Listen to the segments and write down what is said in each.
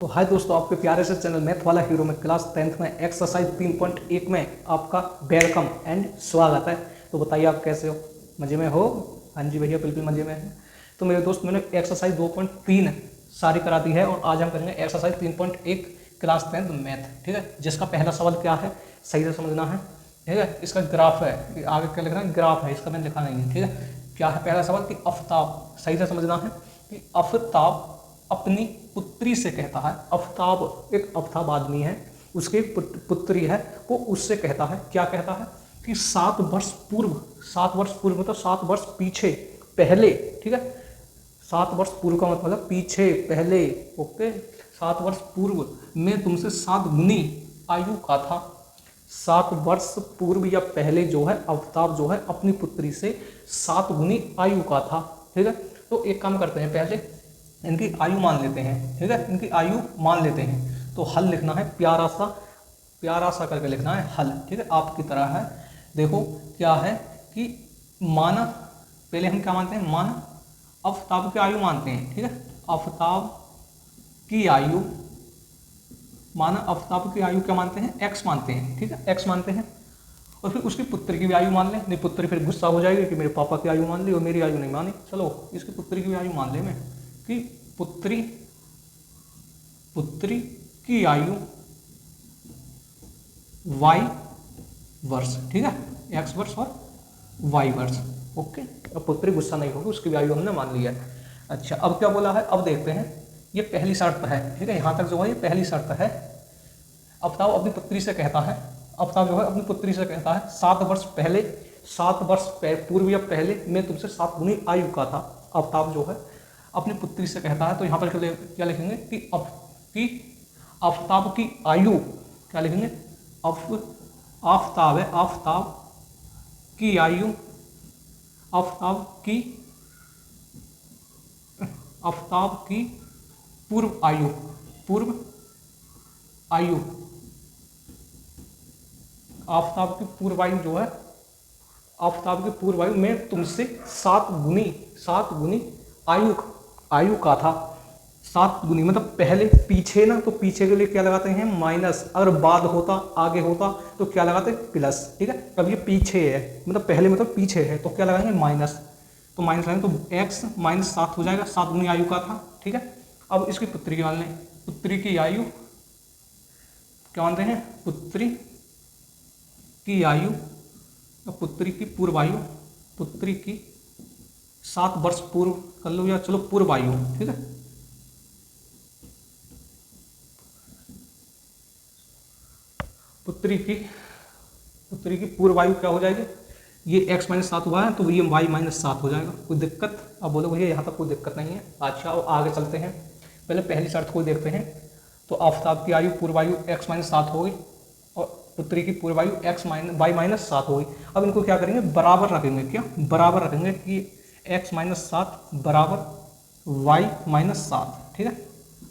तो हाय दोस्तों, आपके प्यारे से चैनल मैथ वाला हीरो में क्लास 10th में एक्सरसाइज 3.1 में आपका वेलकम एंड स्वागत है। तो बताइए आप कैसे हो, मज़े में हो? हाँ जी भैया, बिल्कुल मज़े में है। तो मेरे दोस्त, मैंने एक्सरसाइज 2.3 सारी करा दी है और आज हम करेंगे एक्सरसाइज 3.1 क्लास 10th मैथ। ठीक है, जिसका पहला सवाल क्या है सही से समझना है। ठीक है, इसका ग्राफ है, आगे क्या लिखना है, ग्राफ है, इसका मैंने लिखा नहीं है। ठीक है, क्या है पहला सवाल कि आफ्ताब, सही से समझना है कि आफ्ताब अपनी पुत्री से कहता है। आफ्ताब एक आफ्ताब आदमी है, उसकी एक पुत्री है, वो उससे कहता है, क्या कहता है कि 7 वर्ष पूर्व, 7 वर्ष पूर्व मतलब 7 वर्ष पीछे, पहले। ठीक है, 7 वर्ष पूर्व का मतलब पीछे, पहले। ओके, 7 वर्ष पूर्व मैं तुमसे 7 गुनी आयु का था। 7 वर्ष पूर्व या पहले जो है आफ्ताब जो है अपनी पुत्री से 7 गुनी आयु का था। ठीक है, तो एक काम करते हैं, पहले इनकी आयु मान लेते हैं। ठीक है, इनकी आयु मान लेते हैं। तो हल लिखना है, प्यारा सा करके लिखना है हल। ठीक है, आपकी तरह है। देखो क्या है कि माना, पहले हम क्या मानते हैं, माना आफ्ताब की आयु मानते हैं। ठीक है, आफ्ताब की आयु, माना आफ्ताब की आयु क्या मानते हैं, एक्स मानते हैं। ठीक है, एक्स मानते हैं। और फिर उसकी पुत्री की भी आयु मान लें। नहीं, पुत्री फिर गुस्सा हो जाएगी कि मेरे पापा की आयु मान ली और मेरी आयु नहीं मानी। चलो इसकी पुत्री की भी आयु मान ले मैं, कि पुत्री की आयु y वर्ष। ठीक है, x वर्ष और y वर्ष। ओके, अब पुत्री गुस्सा नहीं होगी, उसकी भी आयु हमने मान लिया है। अच्छा, अब क्या बोला है, अब देखते हैं। ये पहली शर्त है। ठीक है, यहाँ तक जो है ये पहली शर्त है। आफ्ताब अपनी पुत्री से कहता है, आफ्ताब जो है अपनी पुत्री से कहता है 7 वर्ष पहले, 7 वर्ष पूर्व या पहले मैं तुमसे 7 गुनी आयु का था। आफ्ताब जो है अपनी पुत्री से कहता है, तो यहाँ पर क्या लिखेंगे कि आफ्ताब की आयु, क्या लिखेंगे, आफ्ताब है, आफ्ताब की आयु, आफ्ताब की पूर्व आयु, आफ्ताब की पूर्व आयु जो है, आफ्ताब की पूर्व आयु में तुमसे 7 गुनी आयु का था। 7 गुनी मतलब पहले, पीछे ना, तो पीछे के लिए क्या लगाते हैं, माइनस। अगर बाद होता, आगे होता तो क्या लगाते, प्लस। ठीक है, अब ये पीछे है, मतलब पहले मतलब पीछे है, तो क्या लगाएंगे, माइनस। तो माइनस लगाएंगे तो एक्स माइनस 7 हो जाएगा, 7 गुनी आयु का था। ठीक है, अब इसकी पुत्री की मान लें, पुत्री की आयु क्या मानते हैं, पुत्री की आयु, पुत्री की पूर्व आयु, पुत्री की 7 वर्ष पूर्व कर लो, या चलो पूर्व आयु। ठीक है, पुत्री की पूर्व आयु क्या हो जाएगी, ये x माइनस 7 हुआ है तो ये y माइनस 7 हो जाएगा। कोई दिक्कत? अब बोलो भैया यहाँ तक कोई दिक्कत नहीं है। अच्छा, और आगे चलते हैं, पहले पहली शर्त को देखते हैं। तो आफ्ताब की आयु पूर्व आयु x माइनस 7 हो गई और पुत्री की पूर्व आयु y माइनस 7 हो गई। अब इनको क्या करेंगे, बराबर रखेंगे। क्या बराबर रखेंगे कि x माइनस 7 बराबर y माइनस 7। ठीक है,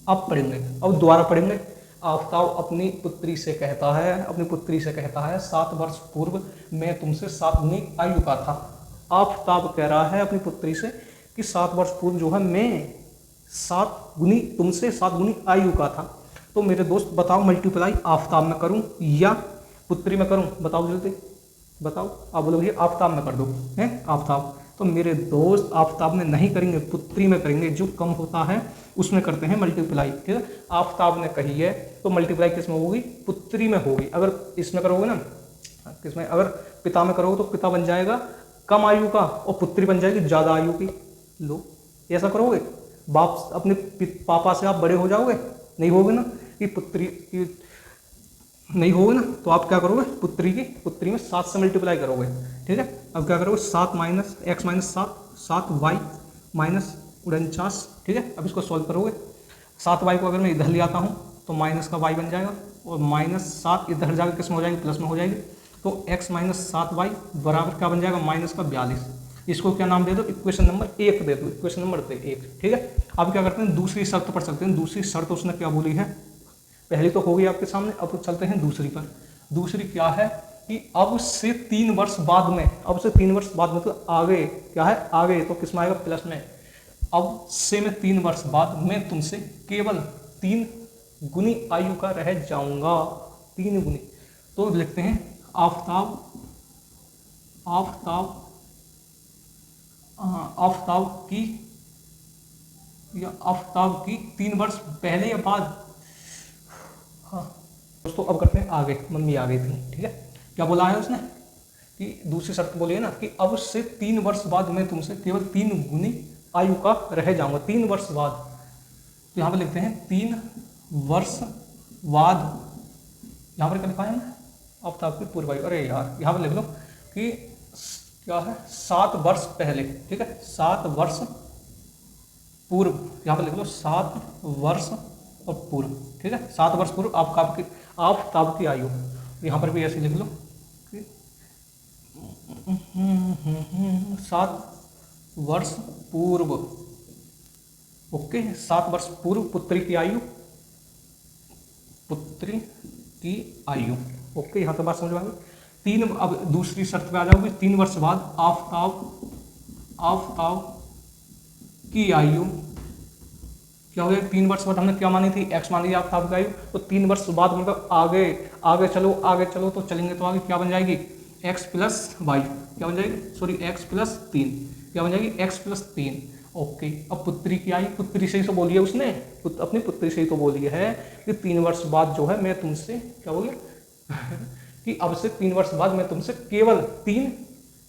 अब पढ़ेंगे, अब दोबारा पढ़ेंगे। आफ्ताब अपनी पुत्री से कहता है 7 वर्ष पूर्व मैं तुमसे 7 गुनी आयु का था। आफ्ताब कह रहा है अपनी पुत्री से कि 7 वर्ष पूर्व जो है मैं 7 गुनी तुमसे 7 गुनी आयु का था। तो मेरे दोस्त बताओ, मल्टीप्लाई आफ्ताब में करूं या पुत्री में करूं, बताओ जल्दी बताओ। आप बोलो भैया आफ्ताब में कर दो, है आफ्ताब। तो मेरे दोस्त आफ्ताब में नहीं करेंगे, पुत्री में करेंगे। जो कम होता है उसमें करते हैं मल्टीप्लाई। ठीक है, आफ्ताब ने कही है तो मल्टीप्लाई किस में होगी, पुत्री में होगी। अगर इसमें करोगे ना, किसमें, अगर पिता में करोगे तो पिता बन जाएगा कम आयु का और पुत्री बन जाएगी ज़्यादा आयु की। लो, ऐसा करोगे, बाप अपने पापा से आप बड़े हो जाओगे, नहीं होगे ना, कि पुत्री की नहीं होगा ना, तो आप क्या करोगे, पुत्री में 7 से मल्टीप्लाई करोगे। ठीक है, अब क्या करोगे, 7 minus x minus 7 y minus 49। ठीक है, अब इसको सॉल्व करोगे। 7 वाई को अगर मैं इधर ले आता हूँ तो माइनस का वाई बन जाएगा और माइनस 7 इधर जाकर किस में हो जाएगी, प्लस में हो जाएगी। तो एक्स माइनस 7 वाई बराबर क्या बन जाएगा, माइनस का 42। इसको क्या नाम दे दो, इक्वेशन नंबर 1 दे दो, इक्वेशन नंबर 1। ठीक है, अब क्या करते हैं, दूसरी शर्त पढ़ सकते हैं। दूसरी शर्त उसने क्या बोली है, पहली तो हो गई आपके सामने, अब चलते हैं दूसरी पर। दूसरी क्या है कि अब से 3 वर्ष बाद में, अब से 3 वर्ष बाद मतलब आगे क्या है, आगे तो किस में आएगा, प्लस में। अब से मैं 3 वर्ष बाद मैं तुमसे केवल 3 गुनी आयु का रह जाऊंगा, 3 गुनी। तो लिखते हैं आफताब आफताब आफताब की या आफताब की 3 वर्ष पहले या बाद। हाँ दोस्तों, अब करते हैं आगे। मम्मी आ गई थी, ठीक है। क्या बोला है उसने कि दूसरी शर्त बोली है ना कि अब से 3 वर्ष बाद मैं तुमसे केवल 3 गुनी आयु का रह जाऊंगा, 3 वर्ष बाद। तो यहाँ पर लिखते हैं 3 वर्ष बाद। यहाँ पर क्या लिखा है ना, आफताब की पूर्व आयु। अरे यार, यहाँ पर लिख लो कि क्या है, 7 वर्ष पहले, ठीक है, 7 वर्ष पूर्व। यहाँ पर लिख लो 7 वर्ष और पूर्व, ठीक है, 7 वर्ष पूर्व आफताब की आयु। यहाँ पर भी ऐसे लिख लो कि 7 वर्ष पूर्व, ओके, 7 वर्ष पूर्व पुत्री की आयु, पुत्री की आयु, ओके। यहाँ तो बात समझ में आ गई। 3, अब दूसरी शर्त पे आ जाओगे। 3 वर्ष बाद आफताब की आयु क्या हो गया, 3 वर्ष बाद हमने क्या मानी थी, x मानी थी आफताब की आयु। तो 3 वर्ष बाद मतलब आगे आगे चलो तो चलेंगे तो आगे क्या बन जाएगी, x प्लस वाई, क्या बन जाएगी, सॉरी x प्लस 3, क्या बन जाएगी, x प्लस 3, ओके। अब पुत्री की आयु, पुत्री से ही तो बोली है उसने, अपनी पुत्री से ही तो बोली है कि 3 वर्ष बाद जो है मैं तुमसे क्या हो गया कि अब से 3 वर्ष बाद मैं तुमसे केवल 3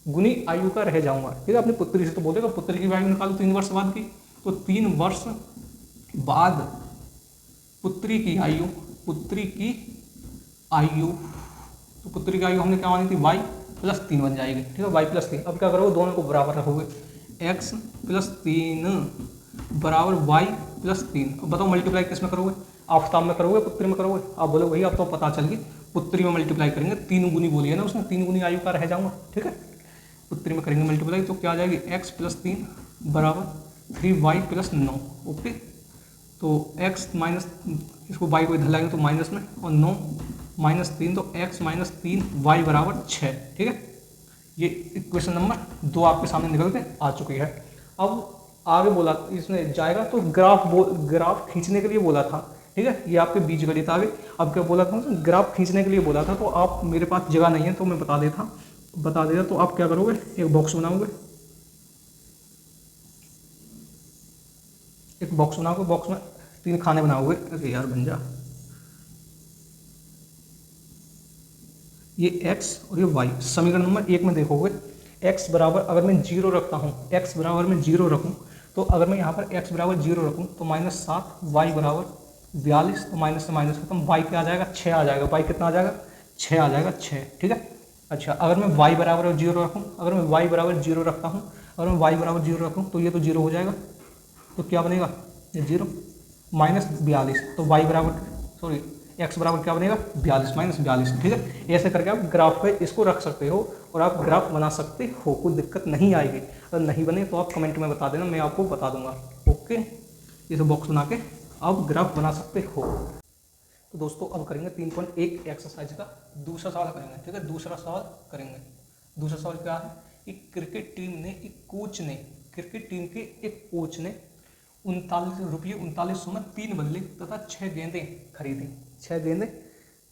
गुनी आयु का रह जाऊंगा, ठीक है। अपनी पुत्री से तो बोलेगा, पुत्री की आयु निकालो 3 वर्ष बाद की। तो 3 वर्ष बाद पुत्री की आयु, तो पुत्री की आयु हमने क्या मानी थी, y प्लस 3 बन जाएगी, ठीक है, y प्लस 3। अब क्या करोगे, दोनों को बराबर रखोगे, x प्लस 3 बराबर y प्लस 3। अब बताओ मल्टीप्लाई किस में करोगे, आफताब में करोगे, पुत्री में करोगे। आप बोलोगे भैया अब तो पता चल गई, पुत्री में मल्टीप्लाई करेंगे, 3 गुनी बोली है ना उसने, 3 गुनी आयु का रह जाऊंगा, ठीक है। पुत्री में करेंगे मल्टीप्लाई तो क्या आ जाएगी, x प्लस 3 बराबर 3y प्लस 9, ओके। तो x माइनस, इसको y को इधर लाएंगे तो माइनस में, और 9 माइनस 3 तो x माइनस 3 y बराबर 6, ठीक है। ये इक्वेशन नंबर 2 आपके सामने निकल के आ चुकी है। अब आगे बोला इसने जाएगा तो ग्राफ खींचने के लिए बोला था, ठीक है, ये आपके बीजगणित आ गए। अब क्या बोला था, ग्राफ खींचने के लिए बोला था। तो आप, मेरे पास जगह नहीं है तो मैं बता देता। तो आप क्या करोगे, एक बॉक्स बनाओगे, बॉक्स में 3 खाने बनाओगे। अरे यार बन जा, ये x और ये y। समीकरण नंबर 1 में देखोगे x बराबर, अगर मैं 0 रखता हूँ, x बराबर मैं 0 रखूँ, तो अगर मैं यहाँ पर x बराबर 0 रखूँ तो -7, y बराबर 42, तो माइनस से माइनस खत्म, y क्या आ जाएगा, 6 आ जाएगा। y कितना आ जाएगा, 6 आ जाएगा, 6, ठीक है। अच्छा, अगर मैं y बराबर 0 रखूँ, अगर मैं y बराबर 0 रखता हूँ, अगर मैं y बराबर 0 रखूँ तो ये तो 0 हो जाएगा, तो क्या बनेगा, ये 0 माइनस 42, तो y बराबर, सॉरी x बराबर क्या बनेगा, 42 माइनस 42, ठीक है। ऐसे करके आप ग्राफ पे इसको रख सकते हो और आप ग्राफ बना सकते हो, कोई दिक्कत नहीं आएगी। अगर नहीं बने तो आप कमेंट में बता देना, मैं आपको बता दूंगा, ओके। इसे बॉक्स बना के आप ग्राफ बना सकते हो। तो दोस्तों अब करेंगे 3.1 एक्सरसाइज का दूसरा सवाल करेंगे, ठीक है। दूसरा सवाल करेंगे। दूसरा सवाल क्या है, एक क्रिकेट टीम के एक कोच ने 39 रुपये 3900 में 3 बल्ले तथा 6 गेंदें खरीदी, 6 गेंदें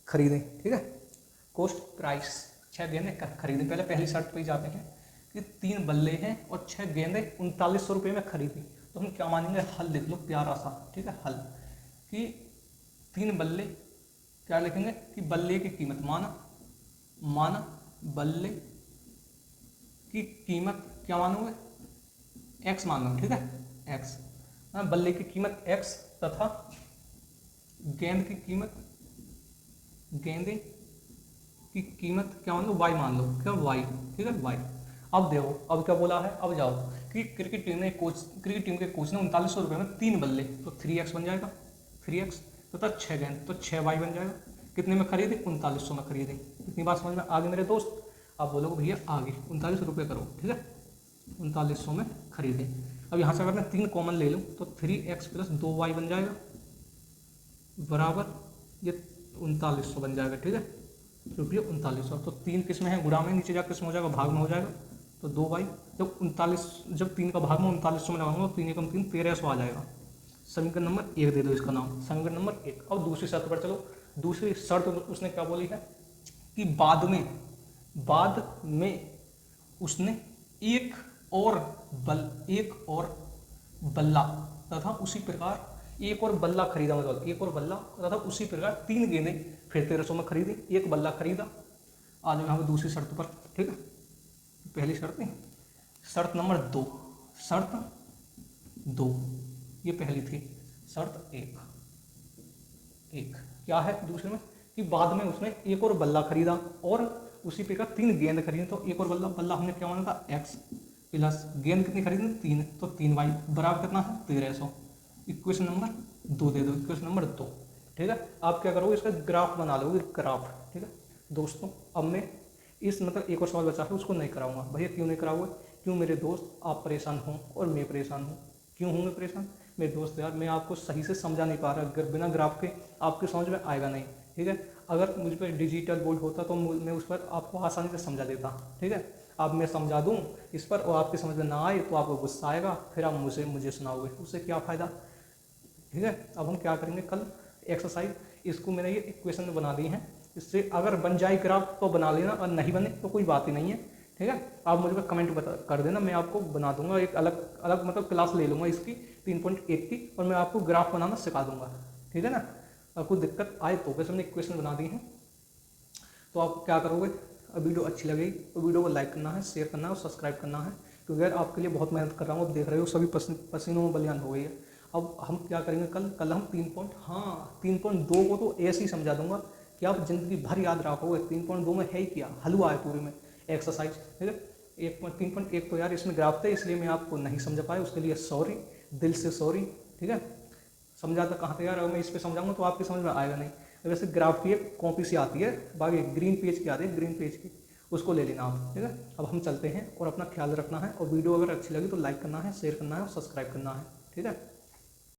खरीदें, ठीक है। कॉस्ट प्राइस, 6 गेंदें खरीदें। पहली शर्त पे ही जाते हैं कि 3 बल्ले हैं और 6 गेंदें 3900 रुपये में खरीदी। तो हम क्या मानेंगे, हल लिख लो प्यारा सा, ठीक है। हल कि 3 बल्ले, क्या लिखेंगे कि बल्ले की कीमत, माना बल्ले की कीमत क्या मानोगे, x मान लो, ठीक है, x। बल्ले की कीमत x तथा गेंद की कीमत, गेंदे की कीमत क्या मान लो, y मान लो, क्या y, ठीक है, y। अब देखो, अब क्या बोला है, अब जाओ कि क्रिकेट टीम के कोच ने 3900 रुपये में 3 बल्ले, तो 3x बन जाएगा, 3x तथा 6 गेंद, तो 6y बन जाएगा। कितने में खरीदे, 3900 में खरीदे। इतनी बात समझ में आगे मेरे दोस्त। आप बोलोगे भैया आगे 39 रुपये करो, ठीक है, 3900 में खरीदे। अब यहाँ से अगर मैं 3 कॉमन ले लूँ तो 3x प्लस 2y बन जाएगा बराबर ये 3900 बन जाएगा, ठीक है, रुपये 3900। तो 3 किस में है, गुणा में, नीचे जाकर किस में हो जाएगा, भाग में हो जाएगा। तो 2y जब 3 का भाग में 3900 में लगाऊंगा, 3 एकम 3 1300 आ जाएगा। समीकरण नंबर 1 दे दो इसका नाम, समीकरण नंबर 1। अब दूसरी शर्त पर चलो। दूसरी शर्त उसने क्या बोली है कि बाद में उसने एक और बल्ला तथा उसी प्रकार एक और बल्ला खरीदा, मतलब एक और बल्ला तथा उसी प्रकार 3 गेंदें फिर 1300 में खरीदी, एक बल्ला खरीदा। आ जाओ यहाँ पे दूसरी शर्त पर, ठीक है। पहली शर्त नहीं, शर्त नंबर 2, शर्त 2 ये पहली थी। शर्त 1 क्या है दूसरे में कि बाद में उसने एक और बल्ला खरीदा और उसी प्रकार 3 गेंद खरीदी। तो एक और बल्ला हमने क्या माना था x प्लस गेंद कितनी खरीदी 3, तो 3y बराबर कितना है 1300। इक्वेशन नंबर 2 दे दो, इक्वेशन नंबर 2, ठीक है। आप क्या करोगे इसका ग्राफ बना लोगे, ग्राफ, ठीक है दोस्तों। अब मैं इस मतलब एक और सवाल बचा है उसको नहीं कराऊंगा। भैया क्यों नहीं कराओगे? क्यों मेरे दोस्त, आप परेशान हों और मैं परेशान हूँ। क्यों होंगे परेशान मेरे दोस्त? यार मैं आपको सही से समझा नहीं पा रहा, अगर बिना ग्राफ के आपके समझ में आएगा नहीं, ठीक है। अगर मुझ पर डिजिटल बोर्ड होता तो मैं उस पर आपको आसानी से समझा देता, ठीक है। अब मैं समझा दूँ इस पर और आपके समझ में ना आए तो आपको गुस्सा आएगा, फिर आप मुझे सुनाओगे, उससे क्या फ़ायदा, ठीक है। अब हम क्या करेंगे कल एक्सरसाइज, इसको मैंने ये इक्वेशन में बना दी है, इससे अगर बन जाए ग्राफ तो बना लेना और नहीं बने तो कोई बात ही नहीं है, ठीक है। आप मुझे कमेंट कर देना, मैं आपको बना दूंगा, एक अलग मतलब क्लास ले लूँगा इसकी 3.1 की और मैं आपको ग्राफ बनाना सिखा दूंगा, ठीक है ना। कोई दिक्कत आए तो, वैसे हमने इक्वेशन बना दी है। तो आप क्या करोगे, वीडियो अच्छी लगेगी तो वीडियो को लाइक करना है, शेयर करना है और सब्सक्राइब करना है, क्योंकि यार आपके लिए बहुत मेहनत कर रहा हूँ। अब देख रहे हो सभी पसीनों में बलियान हो गई है। अब हम क्या करेंगे कल हम 3.2 को तो ऐसे ही समझा दूंगा कि आप जिंदगी भर याद रखोगे। 3.2 में है ही क्या, हलवा है पूरे में एक्सरसाइज, ठीक है। 3.1 तो यार इसमें ग्राफ थे इसलिए मैं आपको नहीं समझा पाया, उसके लिए सॉरी, दिल से सॉरी, ठीक है। समझाता कहाँ थे यार, अगर मैं इस पर समझाऊंगा तो आपकी समझ में आएगा नहीं। वैसे ग्राफ की एक कॉपी सी आती है, बाकी ग्रीन पेज की आती है, ग्रीन पेज की, उसको ले लेना आप, ठीक है। अब हम चलते हैं और अपना ख्याल रखना है, और वीडियो अगर अच्छी लगी तो लाइक करना है, शेयर करना है और सब्सक्राइब करना है, ठीक है।